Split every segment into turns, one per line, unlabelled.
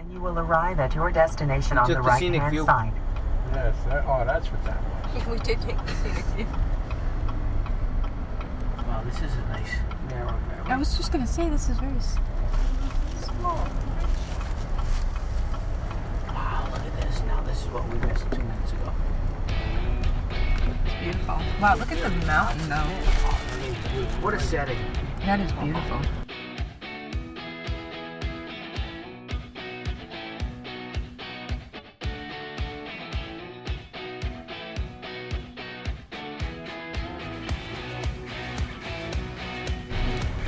And you will arrive at your destination on
Just
the
the scenic
right-hand
view.
side.
Yes, that's what that was.
We did take the scenic view.
Wow, this is a nice narrow driveway.
I was just going to say, this is very small.
Wow, look at this. Now this is what we missed 2 minutes ago.
It's beautiful. Wow, look at the mountain, though.
Oh, that is beautiful. What a setting.
That is beautiful.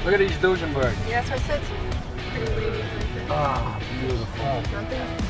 Look at these Duesenberg.
Yeah, that's what I said. Pretty ladies right there.
Ah, beautiful.
Don't they?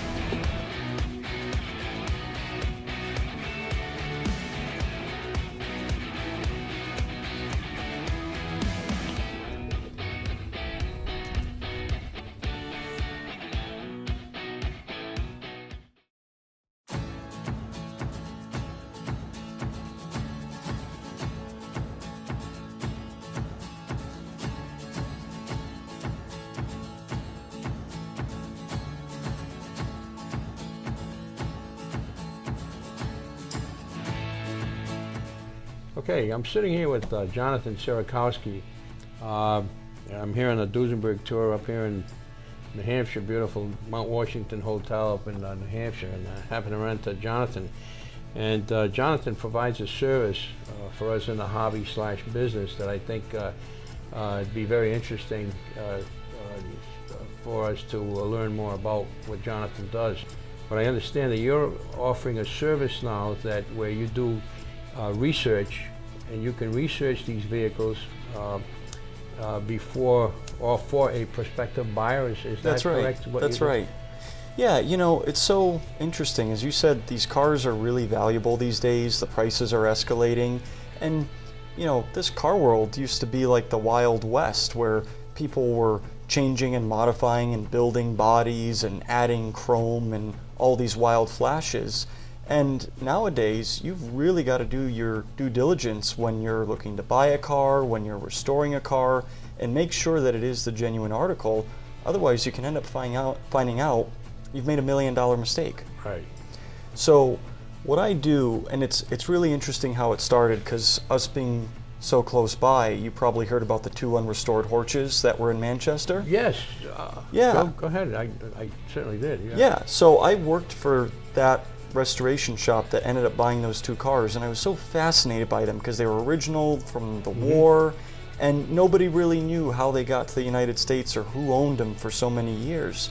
Okay, I'm sitting here with Jonathan Sirakowski. I'm here on the Duesenberg tour up here in New Hampshire, beautiful Mount Washington Hotel up in New Hampshire, and I happen to run into Jonathan. And Jonathan provides a service for us in the hobby/business that I think it'd be very interesting for us to learn more about what Jonathan does. But I understand that you're offering a service now that where you do research, and you can research these vehicles before or for a prospective buyer. Is that correct?
That's right. Yeah, you know, it's so interesting. As you said, these cars are really valuable these days. The prices are escalating. And, you know, this car world used to be like the Wild West, where people were changing and modifying and building bodies and adding chrome and all these wild flashes. And nowadays, you've really got to do your due diligence when you're looking to buy a car, when you're restoring a car, and make sure that it is the genuine article. Otherwise, you can end up finding out you've made $1 million mistake.
Right.
So what I do, and it's really interesting how it started, because us being so close by, you probably heard about the 2 unrestored Horches that were in Manchester?
Yes.
Yeah.
Go ahead. I certainly did. Yeah.
Yeah. So I worked for that restoration shop that ended up buying those 2 cars, and I was so fascinated by them because they were original from the war, and nobody really knew how they got to the United States or who owned them for so many years.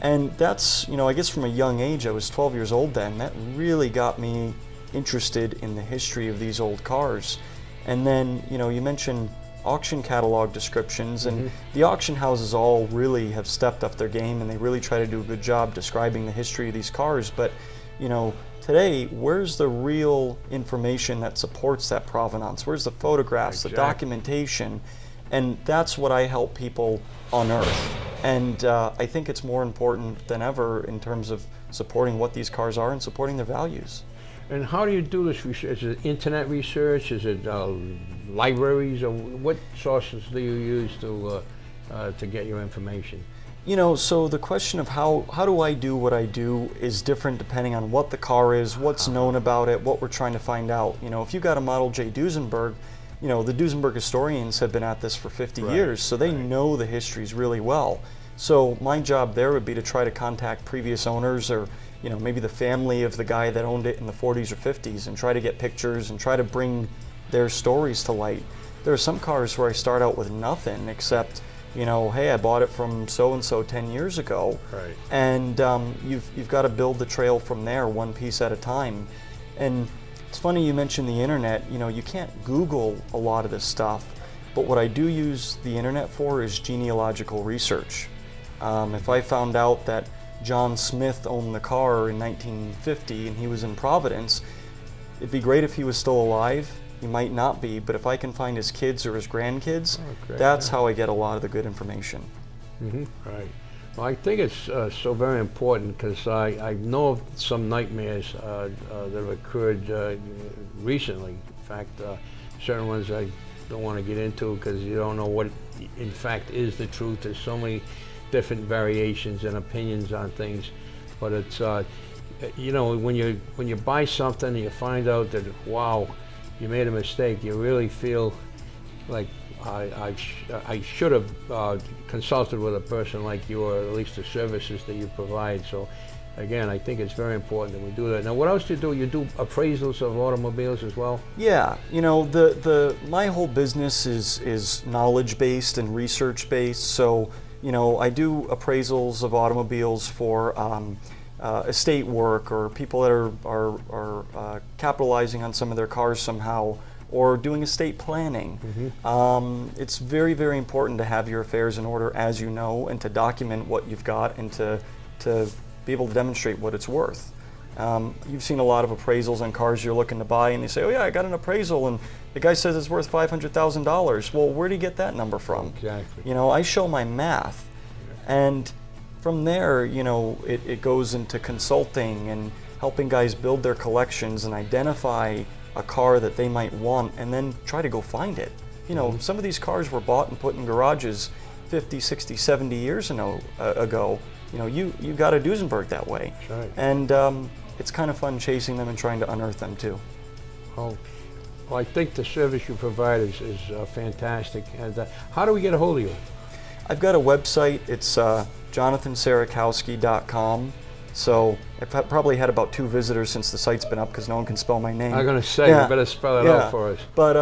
And that's, you know, I guess from a young age, I was 12 years old then, that really got me interested in the history of these old cars. And then, you know, you mentioned auction catalog descriptions, and the auction houses all really have stepped up their game, and they really try to do a good job describing the history of these cars. But you know, today, where's the real information that supports that provenance? Where's the photographs, the documentation? And that's what I help people unearth. And I think it's more important than ever in terms of supporting what these cars are and supporting their values.
And how do you do this research? Is it internet research? Is it libraries? Or what sources do you use to get your information?
You know, so the question of how do I do what I do is different depending on what the car is, what's known about it, what we're trying to find out. You know, if you got a Model J Duesenberg, you know, the Duesenberg historians have been at this for 50 years, so they know the histories really well. So my job there would be to try to contact previous owners, or, you know, maybe the family of the guy that owned it in the 40s or 50s, and try to get pictures and try to bring their stories to light. There are some cars where I start out with nothing except, you know, hey, I bought it from so-and-so 10 years ago.
Right.
And you've got to build the trail from there, one piece at a time. And it's funny you mentioned the internet. You know, you can't Google a lot of this stuff, but what I do use the internet for is genealogical research. If I found out that John Smith owned the car in 1950 and he was in Providence, it'd be great if he was still alive. He might not be, but if I can find his kids or his grandkids, that's how I get a lot of the good information.
Right. Well, I think it's so very important because I know of some nightmares that have occurred recently. In fact, certain ones I don't want to get into because you don't know what in fact is the truth. There's so many different variations and opinions on things, but it's you know, when you buy something and you find out that, wow, you made a mistake, you really feel like I should have consulted with a person like you, or at least the services that you provide. So again, I think it's very important that we do that. Now, what else do you do? You do appraisals of automobiles as well?
Yeah, you know, my whole business is knowledge-based and research-based. So, you know, I do appraisals of automobiles for estate work, or people that are capitalizing on some of their cars somehow, or doing estate planning. It's very, very important to have your affairs in order, as you know, and to document what you've got, and to be able to demonstrate what it's worth. You've seen a lot of appraisals on cars you're looking to buy, and they say, oh yeah, I got an appraisal and the guy says it's worth $500,000. Well, where do you get that number from?
Exactly.
You know, I show my math, and from there, you know, it goes into consulting and helping guys build their collections and identify a car that they might want, and then try to go find it. You know, some of these cars were bought and put in garages 50, 60, 70 years ago. You know, you got a Duesenberg that way.
That's right.
And it's kind of fun chasing them and trying to unearth them too.
Oh, well, I think the service you provide is fantastic. And how do we get a hold of you?
I've got a website. It's jonathanserakowski.com. So I've probably had about 2 visitors since the site's been up, because no one can spell my name.
I'm going to say, you better spell it out for us.
But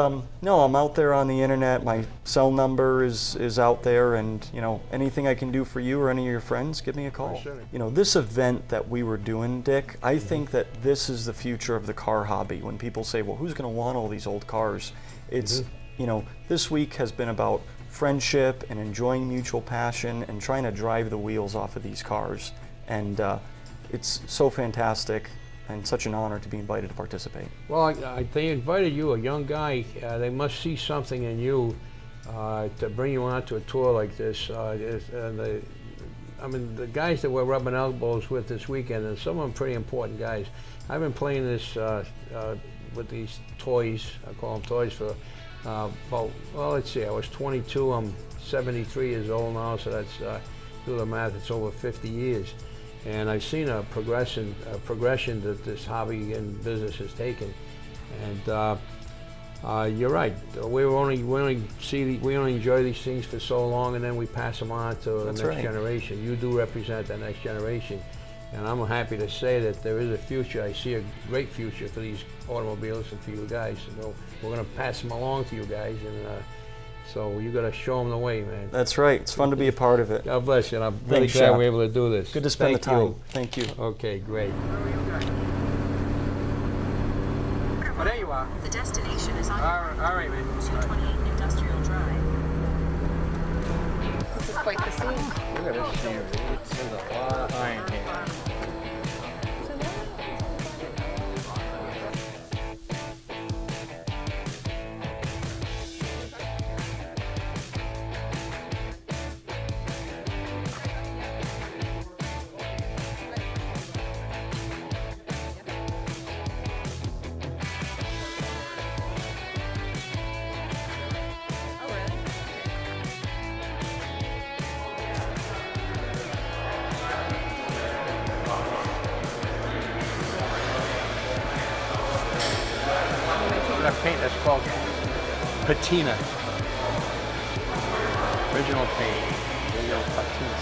no, I'm out there on the internet. My cell number is out there, and you know, anything I can do for you or any of your friends, give me a call. You know, this event that we were doing, Dick, I think that this is the future of the car hobby. When people say, well, who's going to want all these old cars? It's, you know, this week has been about friendship and enjoying mutual passion and trying to drive the wheels off of these cars. And it's so fantastic and such an honor to be invited to participate.
Well, they invited you, a young guy. They must see something in you to bring you onto a tour like this. I mean, the guys that we're rubbing elbows with this weekend, and some of them pretty important guys. I've been playing this with these toys. I call them toys for well, let's see. I was 22. I'm 73 years old now, so that's do the math. It's over 50 years. And I've seen a progression that this hobby and business has taken. And you're right. We only enjoy these things for so long, and then we pass them on to the next generation. You do represent the next generation, and I'm happy to say that there is a future. I see a great future for these automobiles and for you guys. So we're going to pass them along to you guys, and so you got to show them the way, man.
That's right. It's fun to be a part of it.
God bless you, and I'm really glad we're able to do this.
Good to spend the time. Thank you.
Okay, great.
Oh, there you are.
The destination is on
All right, man.
228 Industrial Drive. This is quite the scene.
Look at this scenery. There's a lot of iron here. That paint that's called patina. Original paint. Original patina.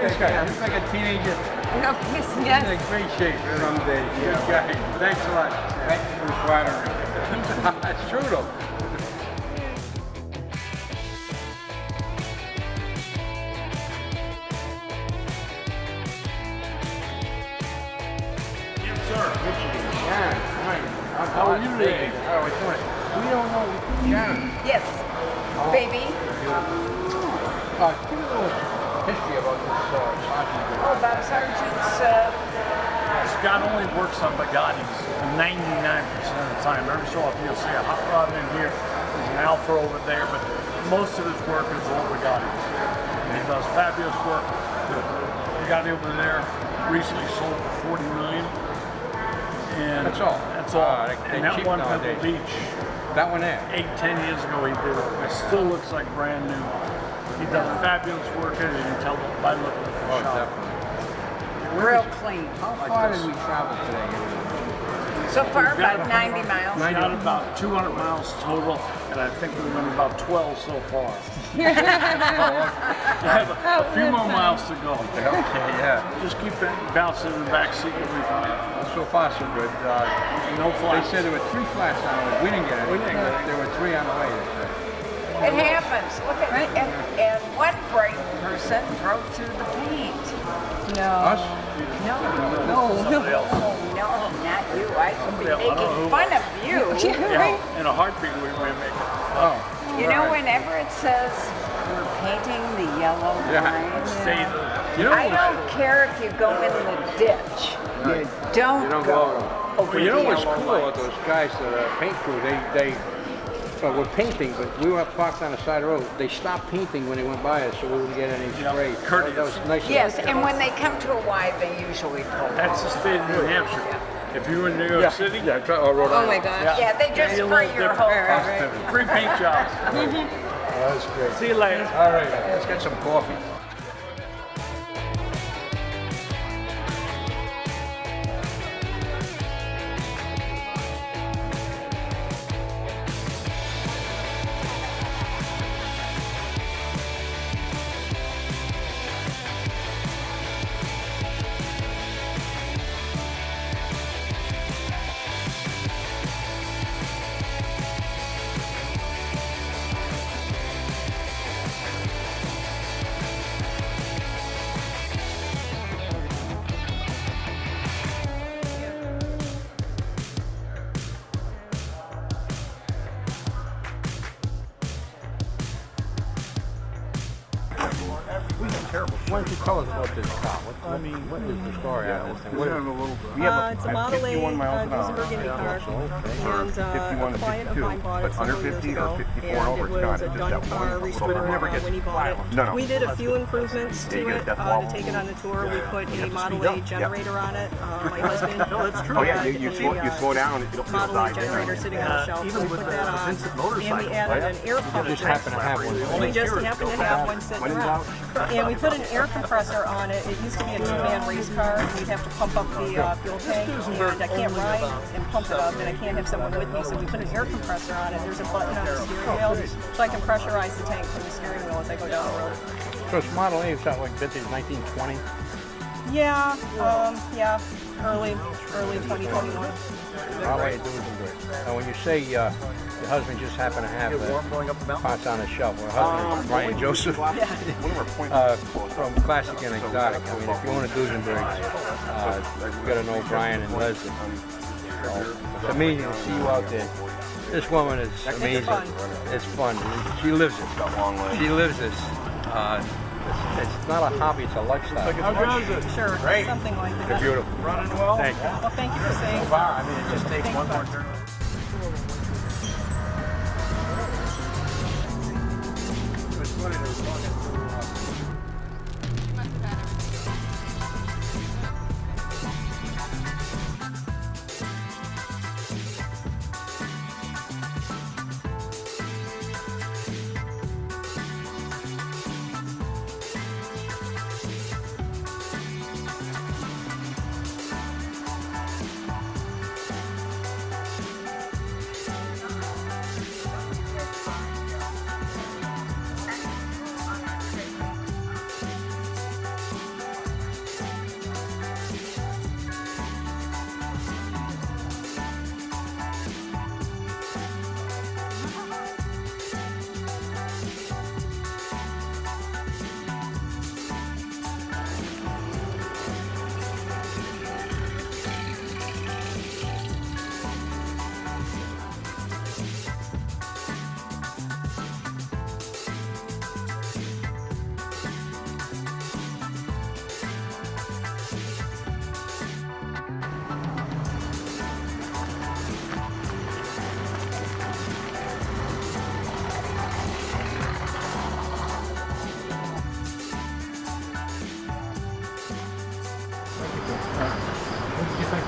This guy looks like a teenager.
No, yes,
He's
yes.
in great shape someday. Good guy. Thanks a lot. Thank you for the flattery. That's true though.
Yes, sir.
Sharon, hi. How are you today? Oh, it's doing. We don't know Sharon.
Yes, baby.
Give it a little
history about this sausage group?
Oh, Bob Sargent's,
Scott only works on Bugattis 99% of the time. Every so often you'll see a hot rod in here, there's an Alfa over there, but most of his work is all Bugattis. And he does fabulous work. The Bugatti over there recently sold for $40 million. And
That's all?
That's all.
They're
And that
cheap
one
nowadays.
Pebble Beach,
That one there?
8-10 years ago he did it. It still looks like brand new. He does fabulous work and you can tell by looking at the
Oh,
shop.
definitely.
real clean.
How far did we travel today?
So far, about 90 miles.
We got about 200 miles total, and I think we went about 12 so far. I have a few more miles to go.
Okay, yeah.
Just keep bouncing in the back seat, you'll be fine.
So far, so good.
No
They
flights.
said there were 3 flats on the way. We didn't get anything, but there were 3 on the way, they said.
It happens. Look at it. And one bright person drove through the paint. No.
Us?
No.
Somebody else.
No, not you. I could be
Yeah, I don't know
making
who.
fun of you.
Yeah, in a heartbeat we may make it.
Oh.
You know, whenever it says we're painting the yellow line,
Stay
You know,
I don't care if you go in the ditch. You don't,
you don't
go
go.
over
You know
the
what's
yellow
cool
line.
about those guys, the paint crew? They were painting, but we were parked on the side of the road. They stopped painting when they went by us, so we wouldn't get any spray.
courteous.
That was nice.
Yes, and when they come to a Y, they usually pull.
That's the state of New Hampshire. If you were in New York City,
Yeah, Rhode
Oh my
Island.
gosh.
Yeah, they just
you're a
spray
little
your whole
different.
car.
Free paint jobs.
That's great.
See you later.
All right, let's get some coffee. Why don't you tell us about this car? What is the story on this thing? What is
It's a Model A Duesenberg Indy car, and a client of mine bought it several years ago, and it was a done car restored when he bought it. We did a few improvements to it to take it on the tour. We put a Model A generator on it. My husband
You slow down, it'll
Model A generator sitting on the shelf, so we put that on, and we added an air pump.
just happen to have one?
We just happen to have one sitting around. And we put an air compressor on it. It used to be a 2-man race car, and we'd have to pump up the fuel tank, and I can't ride and pump it up, and I can't have someone with me, so we put an air compressor on it. There's a button on the steering wheel, so I can pressurize the tank from the steering wheel as I go down the road.
So it's Model A, it's not like vintage 1920?
Yeah, early 2021.
Model A Duesenberg. Now when you say your husband just happened to have parts on the shelf, her husband, Brian Joseph, from Classic and Exotic. I mean, if you own a Duesenberg, you got to know Brian and Leslie. It's amazing to see you out there. This woman is amazing. It's fun. She lives it. She lives this. It's not a hobby, it's a lifestyle.
Sure, something like
You're
that.
beautiful.
Running well?
Thank you.
Well, thank you for saying so.
I mean, it just takes one more turn.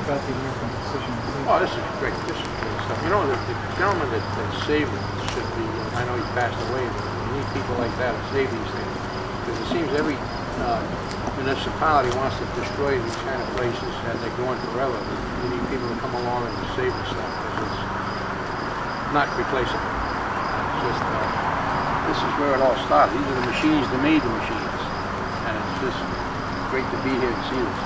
about the American decision?
Oh, this is great. This is great stuff. You know, the gentleman that saved it should be, I know he passed away, but we need people like that to save these things. Because it seems every municipality wants to destroy these kind of places and they're going forever. We need people to come along and save the stuff because it's not replaceable. It's just, this is where it all started. These are the machines that made the machines. And it's just great to be here and see this.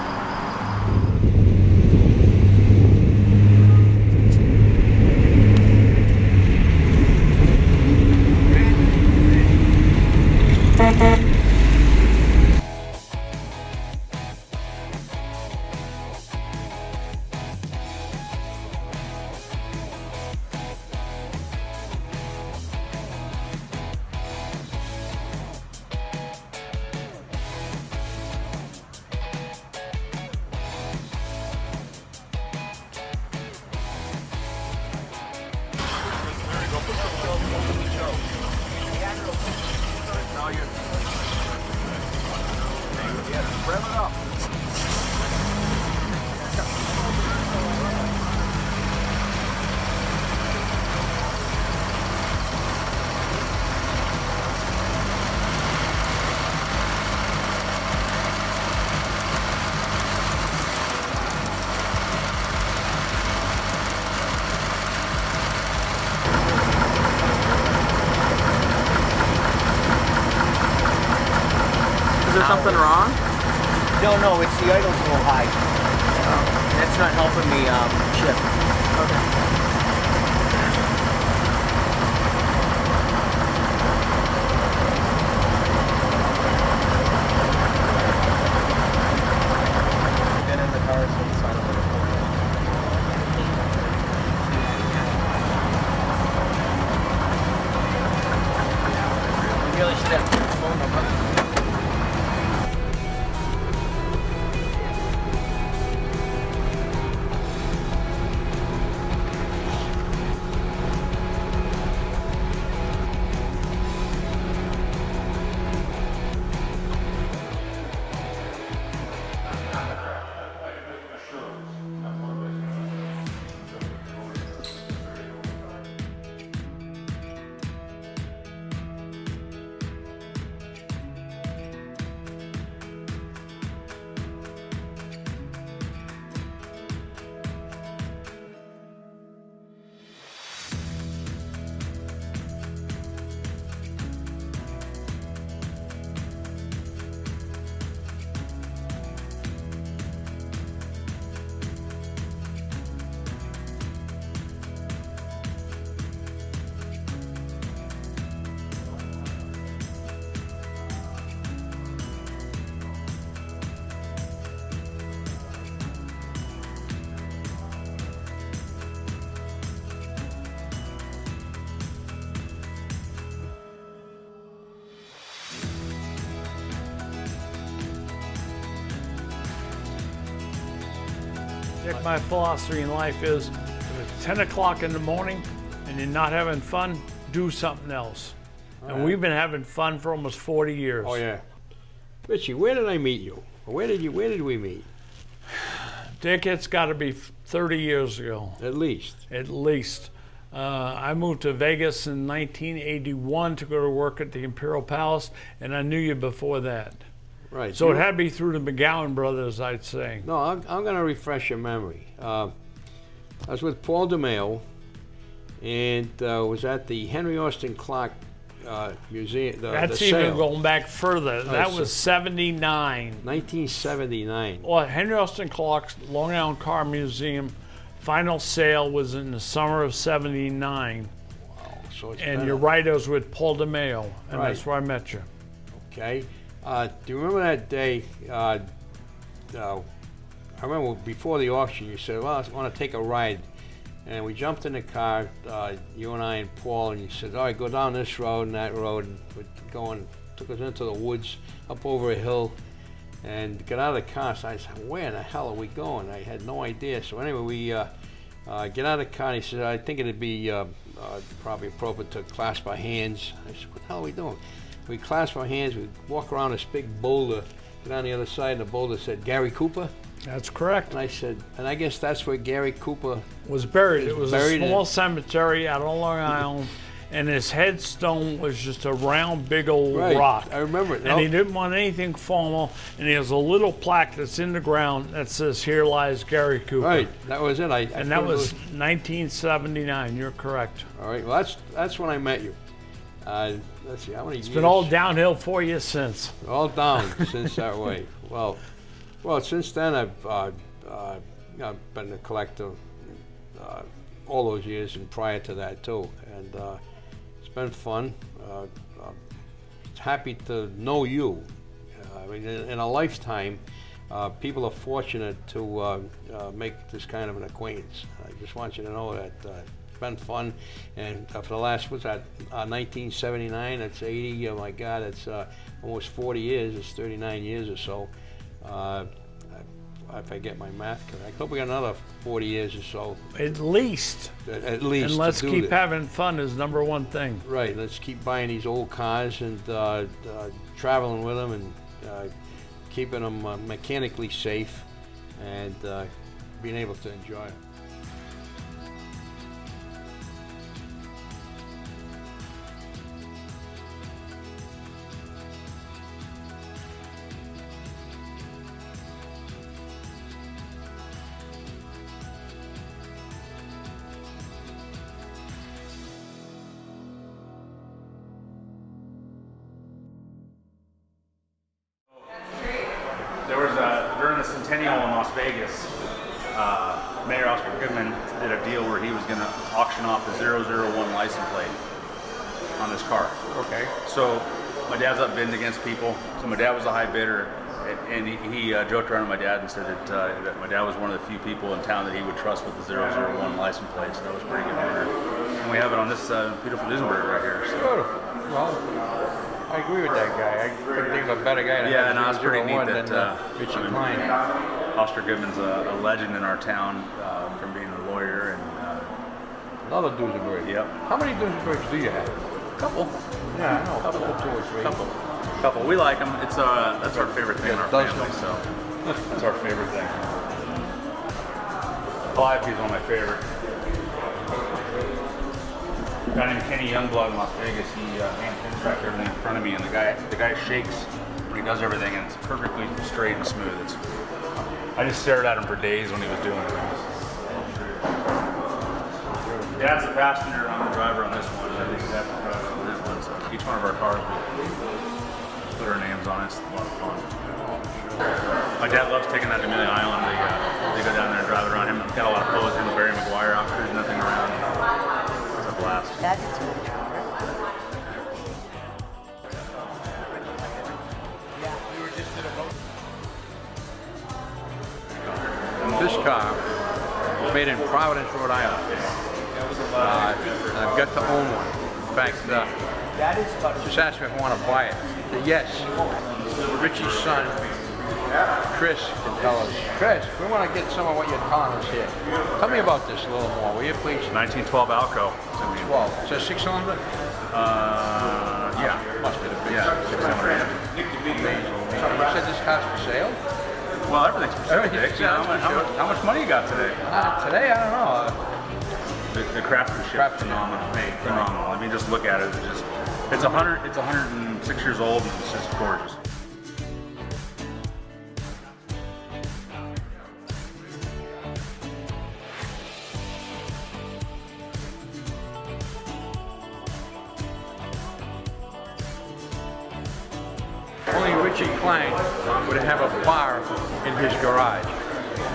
Is there something wrong?
No, it's the idle's a little high. That's not helping me shift.
Okay.
Been in the car since I don't know. We really should have a phone number.
Dick, my philosophy in life is if it's 10 o'clock in the morning and you're not having fun, do something else. And we've been having fun for almost 40 years.
Oh yeah. Richie, where did I meet you? Where did we meet?
Dick, it's got to be 30 years ago.
At least.
At least. I moved to Vegas in 1981 to go to work at the Imperial Palace, and I knew you before that.
Right.
So it had to be through the McGowan brothers, I'd say.
No, I'm going to refresh your memory. I was with Paul DeMeo, and was at the Henry Austin Clark Museum.
That's
the
even
sale.
going back further. That
so
was 79.
1979.
Well, Henry Austin Clark's Long Island Car Museum final sale was in the summer of 79.
Wow. So it's
And
been
you're right, I was with Paul DeMeo, and
Right.
that's where I met you.
Okay. Do you remember that day? I remember before the auction, you said, well, I want to take a ride. And we jumped in the car, you and I and Paul, and you said, all right, go down this road and that road. And we're took us into the woods, up over a hill, and got out of the car. So I said, where the hell are we going? I had no idea. So anyway, we get out of the car, and he said, I think it'd be probably appropriate to clasp our hands. I said, what the hell are we doing? We clasp our hands, we walk around this big boulder, get on the other side, and the boulder said, Gary Cooper.
That's correct.
And I said, and I guess that's where Gary Cooper
Was buried. It was
buried
a small cemetery out on Long Island, and his headstone was just a round, big old rock.
I remember it.
And he didn't want anything formal, and he has a little plaque that's in the ground that says, "Here lies Gary Cooper."
Right, that was it.
And that was 1979. You're correct.
All right, well, that's when I met you. Let's see, how many years?
It's been all downhill for you since.
All down since that way. Well, since then I've been a collector all those years and prior to that too, and it's been fun. Happy to know you. I mean, in a lifetime, people are fortunate to make this kind of an acquaintance. I just want you to know that it's been fun, and for the last, what's that, 1979, that's 80, oh my God, it's almost 40 years, it's 39 years or so. If I get my math correct, I hope we got another 40 years or so.
At least.
At least.
And let's keep
this.
having fun is number one thing.
Right, let's keep buying these old cars and traveling with them and keeping them mechanically safe and being able to enjoy them.
There was during the Centennial in Las Vegas, Mayor Oscar Goodman did a deal where he was going to auction off the 001 license plate on this car.
Okay.
So my dad's up bidding against people. So my dad was a high bidder, and he joked around with my dad and said that my dad was one of the few people in town that he would trust with the 001 license plate. So that was a pretty good honor. And we have it on this beautiful Duesenberg right here. So.
Beautiful. Well, I agree with that guy. I couldn't think of a better guy to
yeah, and it's pretty neat that
Richie Klein.
Oscar Goodman's a legend in our town from being a lawyer and
another Duesenberg.
Yep.
How many Duesenbergs do you have?
A couple.
Yeah, I know. Couple, 2 or 3.
Couple. We like them. It's that's our favorite thing in our family. So that's our favorite thing. Calliope is one of my favorite. A guy named Kenny Youngblood in Las Vegas. He hand pinstriped everything in front of me, and the guy shakes when he does everything, and it's perfectly straight and smooth. I just stared at him for days when he was doing it. Dad's the passenger, I'm the driver on this one. I think Dad's the driver on this one. So each one of our cars, we put our names on it. It's a lot of fun. My dad loves taking that to Amelia Island. They go down there and drive it around. Him got a lot of photos of him with Barry McGuire out cruising that thing around. It's a blast.
That is really cool.
This car was made in Providence, Rhode Island. I've got to own one. In fact, just asked me if I want to buy it. I said, yes. Richie's son, Chris, can tell us. Chris, we want to get some of what you're telling us here. Tell me about this a little more, will you please?
1912 Alco.
12. So 6-cylinder?
Yeah.
Must be the big
6-cylinder.
Amazing. So you said this car's for sale?
Well, everything's for sale. Dick. How much money you got today?
Today, I don't know.
The craftsmanship is phenomenal. Phenomenal. I mean, just look at it. It's 106 years old, and it's just gorgeous.
Only Richie Klein would have a bar in his garage.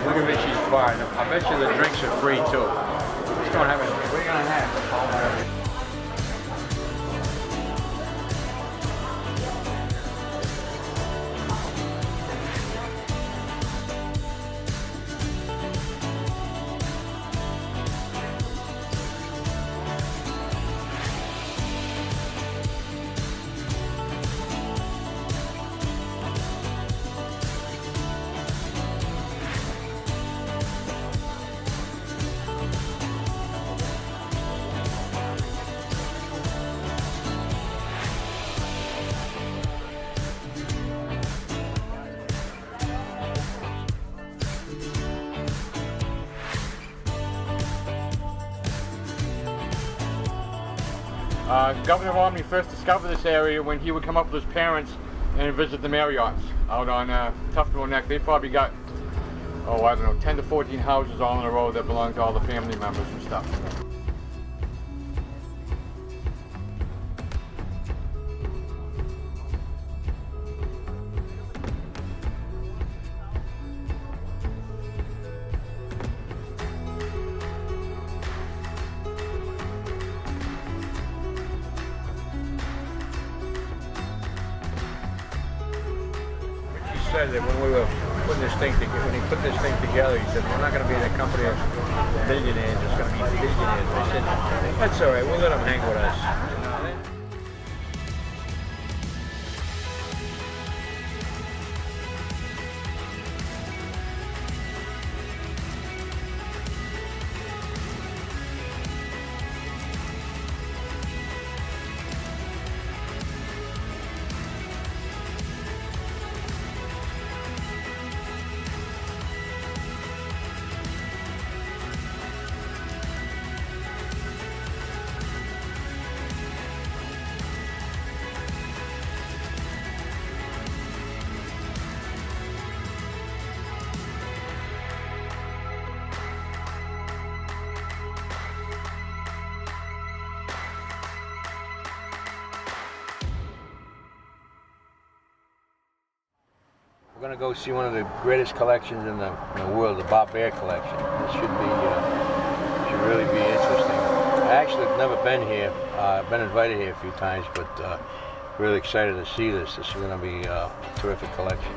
Look at Richie's bar. I bet you the drinks are free too. We're gonna have.
Governor Romney first discovered this area when he would come up with his parents and visit the Marriotts out on Tufnell Neck. They probably got, oh, I don't know, 10 to 14 houses all in a row that belong to all the family members and stuff.
Said that when we were putting this thing together, when he put this thing together, he said, we're not going to be the company of millionaires, it's going to be billionaires. I said, that's all right, we'll let them hang with us. We're going to go see one of the greatest collections in the world, the Bob Bear collection. This should really be interesting. I actually have never been here. I've been invited here a few times, but really excited to see this. This is going to be a terrific collection.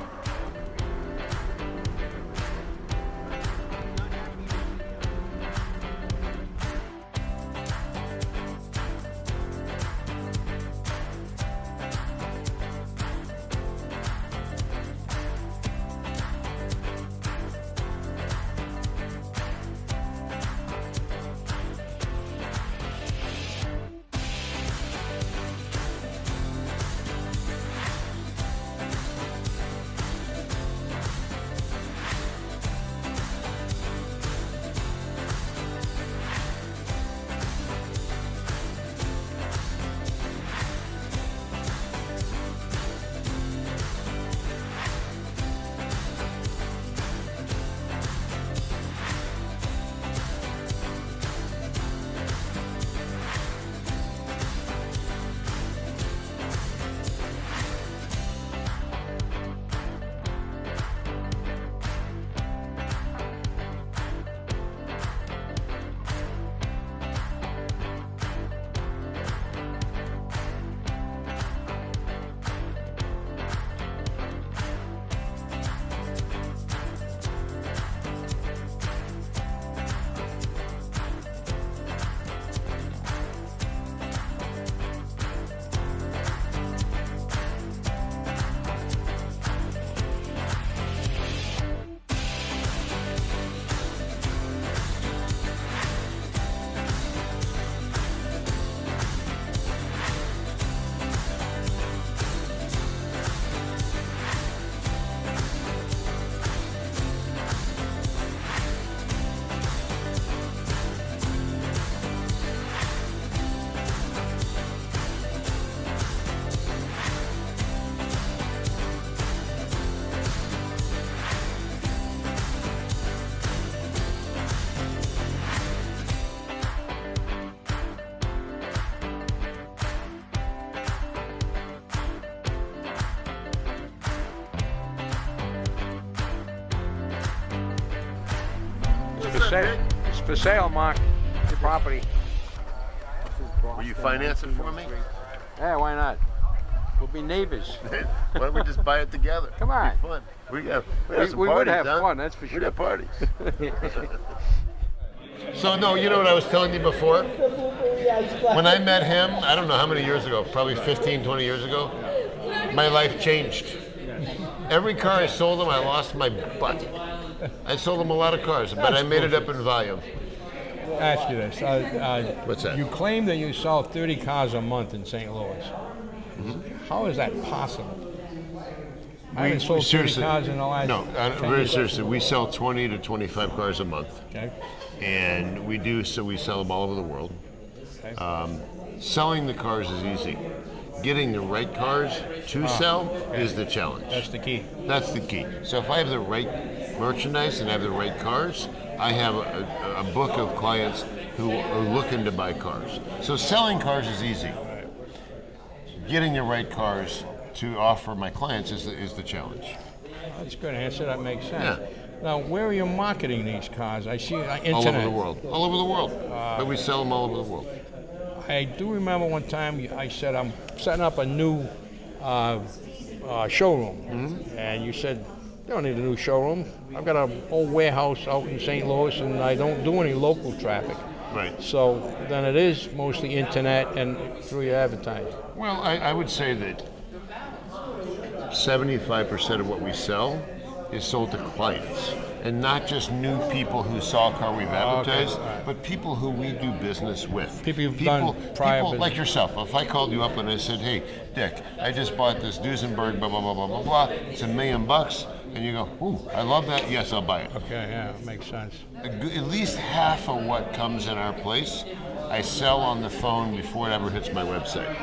It's for sale, Mark. Your property.
Will you finance it for me?
Yeah, why not? We'll be neighbors.
Why don't we just buy it together?
Come on.
It'll be fun. We have some
we
parties,
would have
huh?
fun, that's for sure.
We'd have parties. So, no, you know what I was telling you before? When I met him, I don't know how many years ago, probably 15, 20 years ago, my life changed. Every car I sold him, I lost my butt. I sold him a lot of cars, but I made it up in volume.
Ask you this.
What's that?
You claim that you sell 30 cars a month in St. Louis.
Mm-hmm.
How is that possible? I haven't sold 30 cars in the last
No,
10
very
years.
seriously, we sell 20 to 25 cars a month.
Okay.
And we sell them all over the world.
Okay.
Selling the cars is easy. Getting the right cars to sell is the challenge.
That's the key.
That's the key. So if I have the right merchandise and I have the right cars, I have a book of clients who are looking to buy cars. So selling cars is easy. Getting the right cars to offer my clients is the challenge.
That's a good answer. That makes sense.
Yeah.
Now, where are you marketing these cars? I see internet.
All over the world. All over the world. But we sell them all over the world.
I do remember one time I said I'm setting up a new showroom, and you said you don't need a new showroom. I've got an old warehouse out in St. Louis, and I don't do any local traffic.
Right.
So then it is mostly internet and through your advertising.
Well, I would say that 75% of what we sell is sold to clients, and not just new people who saw a car we've advertised, but people who we do business with.
People you've done prior
people
business.
like yourself. If I called you up and I said, "Hey, Dick, I just bought this Duesenberg, blah blah blah blah blah blah. It's $1 million," and you go, "Ooh, I love that. Yes, I'll buy it."
Okay, yeah, makes sense.
At least half of what comes in our place, I sell on the phone before it ever hits my website.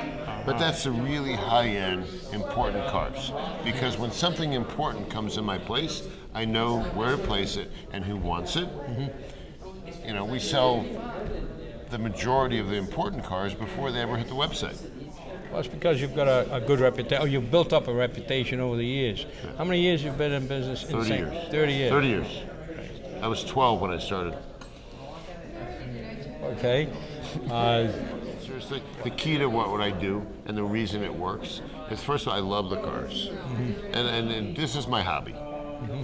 But that's the really high-end, important cars. Because when something important comes in my place, I know where to place it and who wants it. You know, we sell the majority of the important cars before they ever hit the website.
Well, it's because you've got a good reputation. You've built up a reputation over the years. How many years you've been in business?
30 years.
30 years.
30 years. I was 12 when I started.
Okay.
Seriously, the key to what I do and the reason it works is, first of all, I love the cars. And this is my hobby.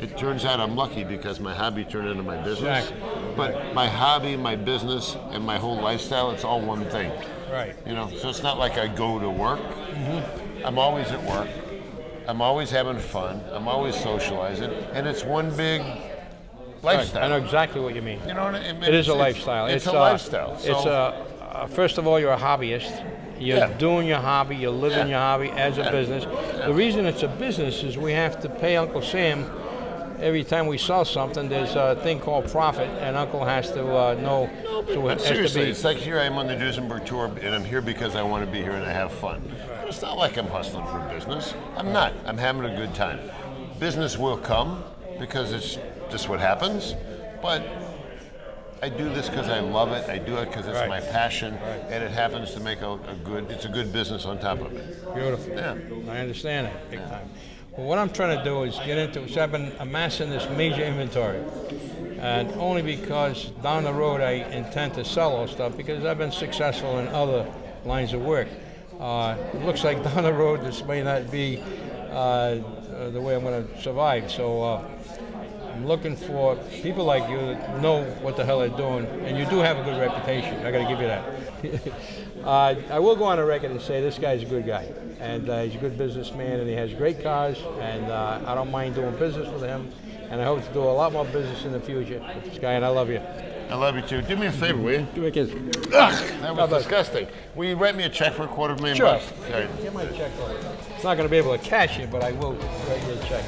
It turns out I'm lucky because my hobby turned into my business.
Exactly.
But my hobby, my business, and my whole lifestyle, it's all one thing.
Right.
You know, so it's not like I go to work. I'm always at work. I'm always having fun. I'm always socializing. And it's one big lifestyle.
Right. I know exactly what you mean.
You know what I mean?
It is a lifestyle.
It's a lifestyle. So
first of all, you're a hobbyist. You're doing your hobby. You're living your hobby as a business. The reason it's a business is we have to pay Uncle Sam every time we sell something. There's a thing called profit, and Uncle has to know. So it
seriously,
has
it's like here I am on the Duesenberg tour, and I'm here because I want to be here and I have fun. But it's not like I'm hustling for business. I'm not. I'm having a good time. Business will come because it's just what happens, but I do this because I love it. I do it because it's my passion, and it happens to make it's a good business on top of it.
Beautiful.
Yeah.
I understand that big time. Well, what I'm trying to do is get into, so I've been amassing this major inventory, and only because down the road I intend to sell all stuff because I've been successful in other lines of work. It looks like down the road this may not be the way I'm going to survive. So I'm looking for people like you that know what the hell they're doing, and you do have a good reputation. I got to give you that. I will go on a record and say this guy's a good guy, and he's a good businessman, and he has great cars, and I don't mind doing business with him, and I hope to do a lot more business in the future with this guy, and I love you.
I love you too. Do me a favor, will you?
Do me a kiss.
That was disgusting. Will you write me a check for $250,000?
Sure.
Okay.
Get my check. It's not going to be able to cash it, but I will write you a check.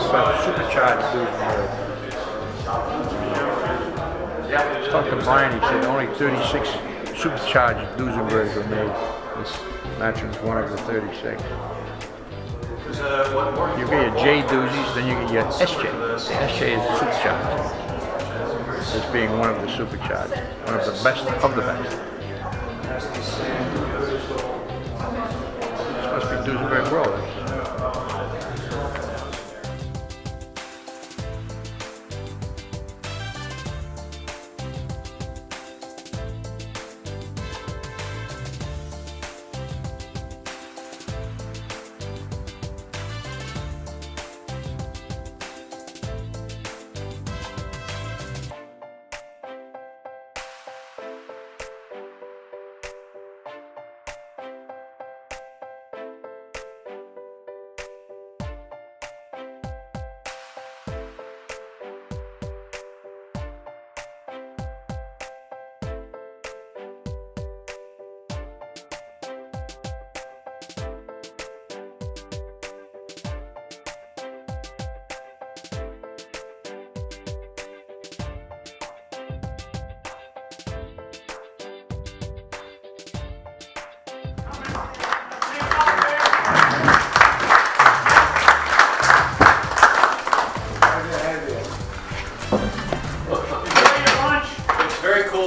supercharged Duesenberg. I was talking to Brian, he said only 36 supercharged Duesenbergs were made. This matron's one of the 36. You get your J doozies, then you get your SJ. SJ is supercharged. As being one of the supercharged, one of the best of the best. This must be Duesenberg Brothers.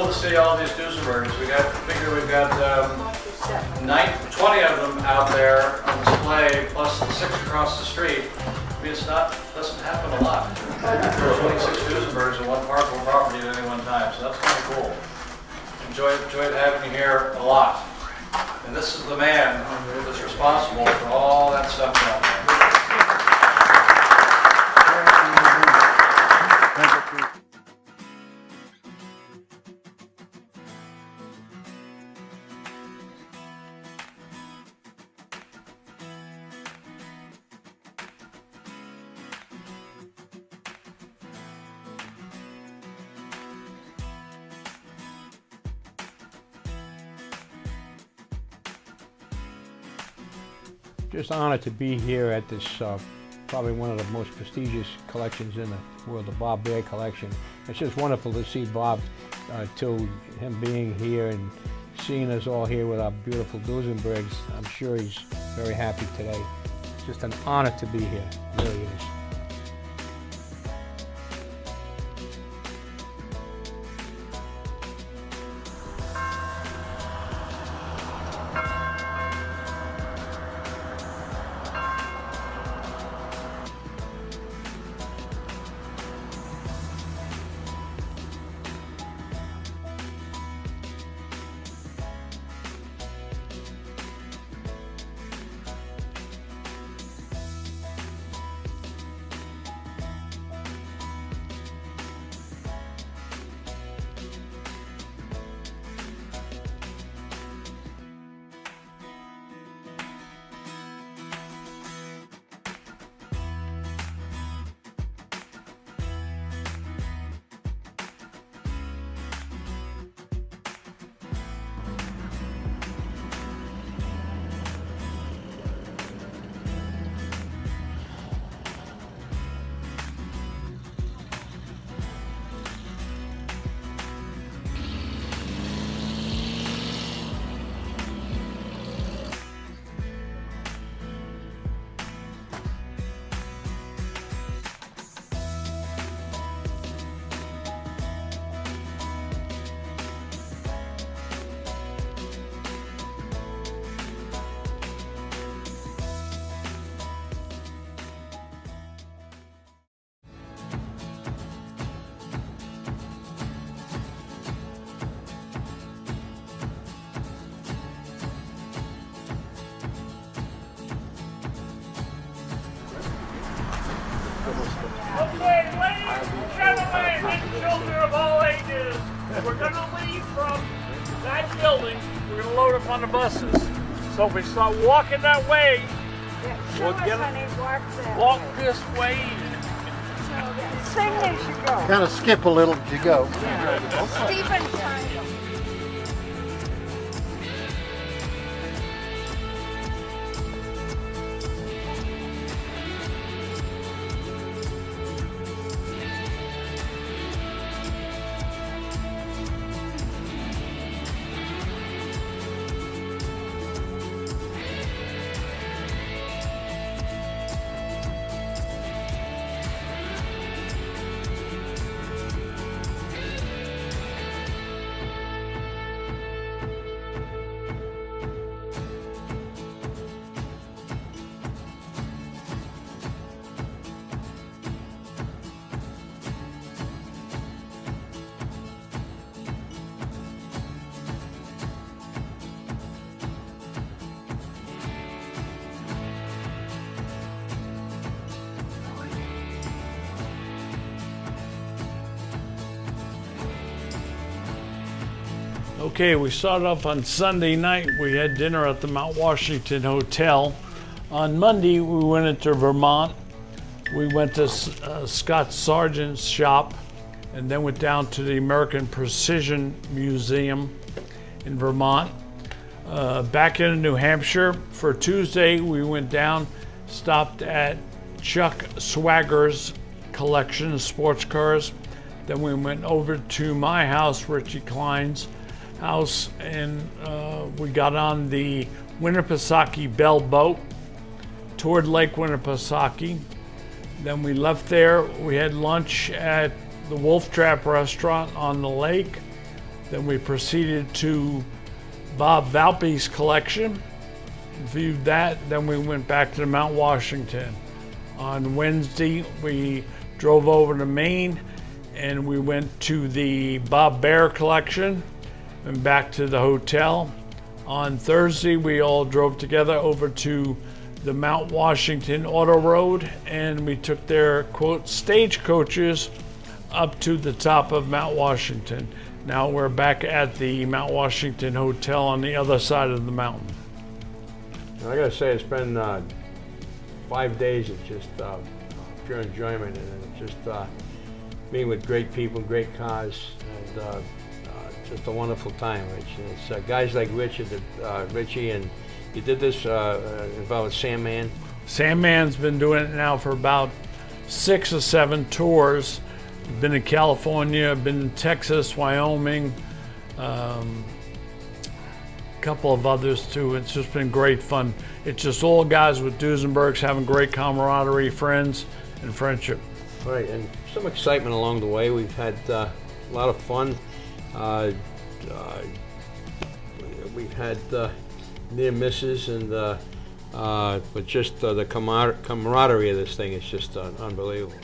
See all these Duesenbergs. We've got 20 of them out there on display, plus the 6 across the street. I mean, doesn't happen a lot. There's 26 Duesenbergs in one parcel property at any one time, so that's kind of cool. Enjoyed having you here a lot. And this is the man that's responsible for all that stuff down there.
Just honored to be here at this, probably one of the most prestigious collections in the world, the Bob Baer collection. It's just wonderful to see Bob, him being here and seeing us all here with our beautiful Duesenbergs. I'm sure he's very happy today. It's just an honor to be here, it really is.
Okay, ladies and gentlemen, and children of all ages, we're going to leave from that building. We're going to load up on the buses. So if we start walking that way, we'll walk this way.
Sing as you go.
Kind of skip a little as you go.
Stephen.
Okay, we started off on Sunday night. We had dinner at the Mount Washington Hotel. On Monday, we went into Vermont. We went to Scott Sargent's shop and then went down to the American Precision Museum in Vermont. Back into New Hampshire. For Tuesday, we went down, stopped at Chuck Swagger's collection of sports cars. Then we went over to my house, Richie Klein's house, and we got on the Winnipesaukee Bell boat, toured Lake Winnipesaukee. Then we left there. We had lunch at the Wolf Trap restaurant on the lake. Then we proceeded to Bob Valpy's collection, viewed that. Then we went back to the Mount Washington. On Wednesday, we drove over to Maine and we went to the Bob Bear collection and back to the hotel. On Thursday, we all drove together over to the Mount Washington Auto Road and we took their, quote, stagecoaches up to the top of Mount Washington. Now we're back at the Mount Washington Hotel on the other side of the mountain.
I gotta say, it's been 5 days of just pure enjoyment, and just being with great people, great cars, and just a wonderful time, Rich. And it's guys like Richie, and you did this involved Sandman.
Sandman's been doing it now for about 6 or 7 tours. Been in California, been in Texas, Wyoming, a couple of others too. It's just been great fun. It's just all guys with Duesenbergs having great camaraderie, friends, and friendship.
Right, and some excitement along the way. We've had a lot of fun. We've had near misses, and but just the camaraderie of this thing is just unbelievable.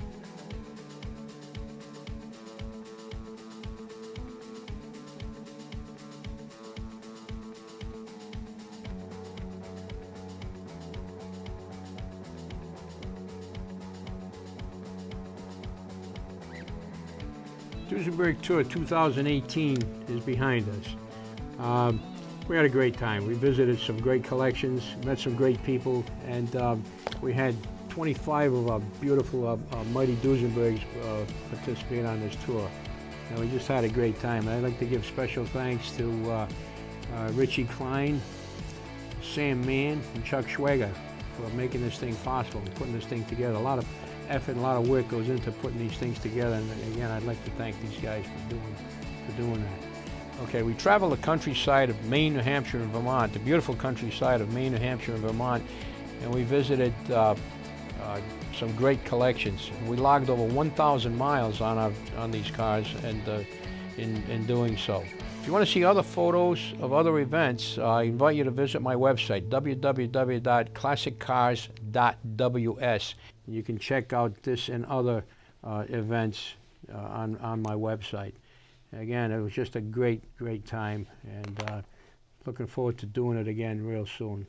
Duesenberg Tour 2018 is behind us. We had a great time. We visited some great collections, met some great people, and we had 25 of our beautiful mighty Duesenbergs participate on this tour. And we just had a great time. I'd like to give special thanks to Richie Klein, Sam Mann, and Chuck Schwager for making this thing possible and putting this thing together. A lot of effort and a lot of work goes into putting these things together, and again, I'd like to thank these guys for doing that. Okay, we traveled the countryside of Maine, New Hampshire, and Vermont, the beautiful countryside of Maine, New Hampshire, and Vermont, and we visited some great collections. We logged over 1,000 miles on these cars, and in doing so. If you want to see other photos of other events, I invite you to visit my website, www.classiccars.ws. You can check out this and other events on my website. Again, it was just a great time, and looking forward to doing it again real soon.